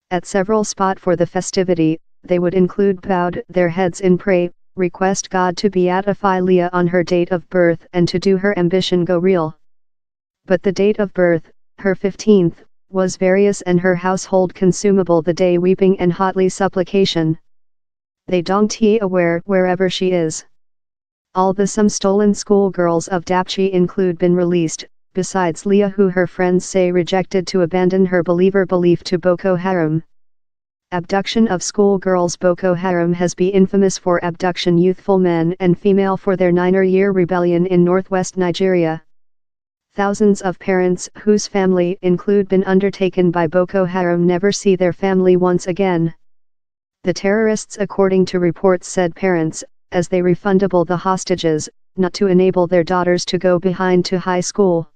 At several spots for the festivity, they would include bowed their heads in prayer, request God to beatify Leah on her date of birth and to do her ambition go real. But the date of birth, her 15th, was various and her household consumable the day weeping and hotly supplication. They don't aware wherever she is. All the some stolen schoolgirls of Dapchi include been released, besides Leah who her friends say rejected to abandon her believer belief to Boko Haram. Abduction of schoolgirls. Boko Haram has been infamous for abduction youthful men and female for their 9-year rebellion in northwest Nigeria. Thousands of parents whose family include been undertaken by Boko Haram never see their family once again. The terrorists, according to reports, said parents, as they refundable the hostages, not to enable their daughters to go behind to high school.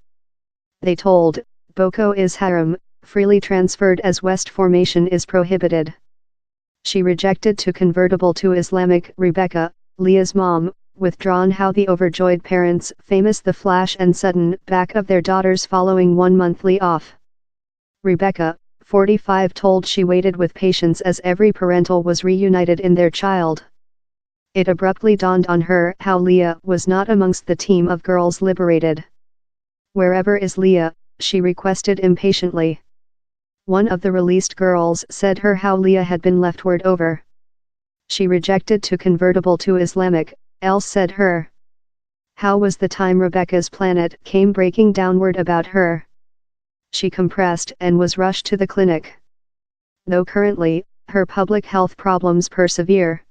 They told, Boko is Haram, freely transferred as West formation is prohibited. She rejected to convertible to Islamic. Rebecca, Leah's mom, withdrawn. How the overjoyed parents famous the flash and sudden back of their daughters following 1 monthly off. Rebecca, 45, told she waited with patience as every parental was reunited in their child. It abruptly dawned on her how Leah was not amongst the team of girls liberated. Wherever is Leah? She requested impatiently. One of the released girls said her how Leah had been left word over. She rejected to convertible to Islamic, else said her. How was the time Rebecca's planet came breaking downward about her? She compressed and was rushed to the clinic. Though currently, her public health problems persevere.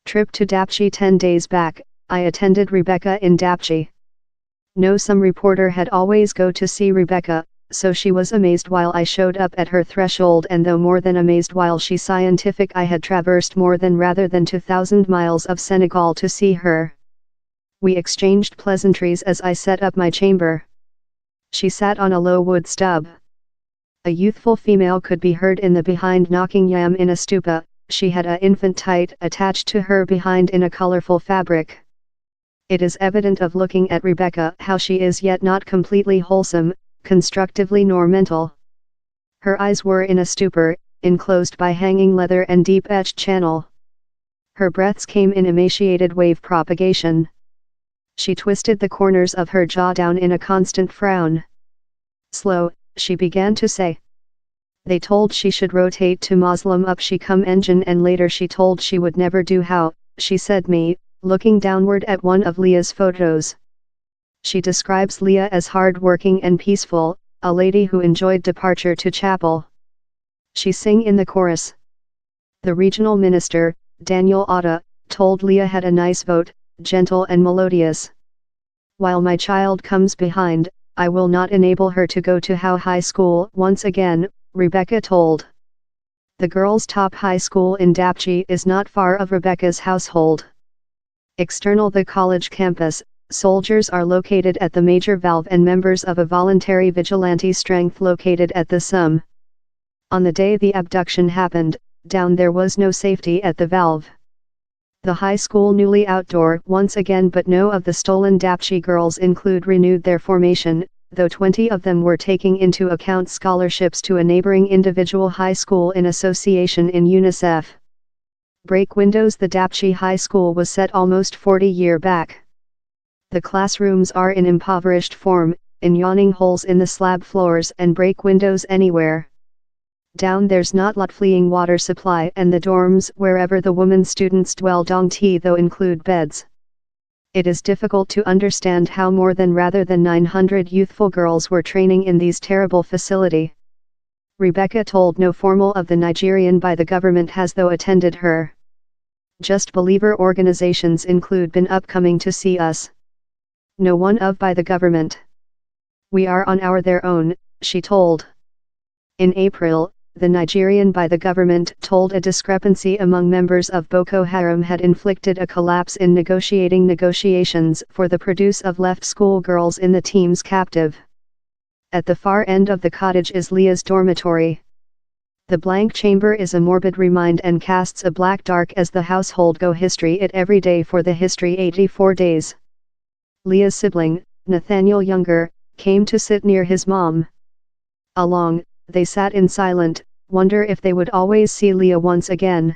Trip to Dapchi 10 days back, I attended Rebecca in Dapchi. No, some reporter had always go to see Rebecca, so she was amazed while I showed up at her threshold, and though more than amazed while she scientific, I had traversed more than rather than 2,000 miles of Senegal to see her. We exchanged pleasantries as I set up my chamber. She sat on a low wood stub. A youthful female could be heard in the behind knocking yam in a stupa. She had a infant tight attached to her behind in a colorful fabric. It is evident of looking at Rebecca how she is yet not completely wholesome, constructively nor mental. Her eyes were in a stupor, enclosed by hanging leather and deep-etched channel. Her breaths came in emaciated wave propagation. She twisted the corners of her jaw down in a constant frown. Slow, she began to say. They told she should rotate to Muslim up she come engine, and later she told she would never do. How, she said me, looking downward at one of Leah's photos. She describes Leah as hard-working and peaceful, a lady who enjoyed departure to chapel. She sang in the chorus. The regional minister, Daniel Otta, told Leah had a nice vote, gentle and melodious. While my child comes behind, I will not enable her to go to high school once again, Rebecca told. The girls' top high school in Dapchi is not far of Rebecca's household. External the college campus, soldiers are located at the major valve and members of a voluntary vigilante strength located at the sum. On the day the abduction happened, down there was no safety at the valve. The high school newly outdoor once again, but no of the stolen Dapchi girls include renewed their formation, though 20 of them were taking into account scholarships to a neighboring individual high school in association in UNICEF. Break windows. The Dapchi High School was set almost 40 years back. The classrooms are in impoverished form, in yawning holes in the slab floors, and break windows anywhere. Down there's not lot fleeing water supply, and the dorms wherever the women students dwell don't though include beds. It is difficult to understand how more than rather than 900 youthful girls were training in these terrible facility. Rebecca told no formal of the Nigerian by the government has though attended her. Just believer organizations include been upcoming to see us. No one of by the government. We are on their own, she told. In April, the Nigerian by the government told a discrepancy among members of Boko Haram had inflicted a collapse in negotiations for the produce of left school girls in the team's captive. At the far end of the cottage is Leah's dormitory. The blank chamber is a morbid remind and casts a black dark as the household go history it every day for the history 84 days. Leah's sibling, Nathaniel Younger, came to sit near his mom. Along, they sat in silent, Wonder if they would always see Leah once again.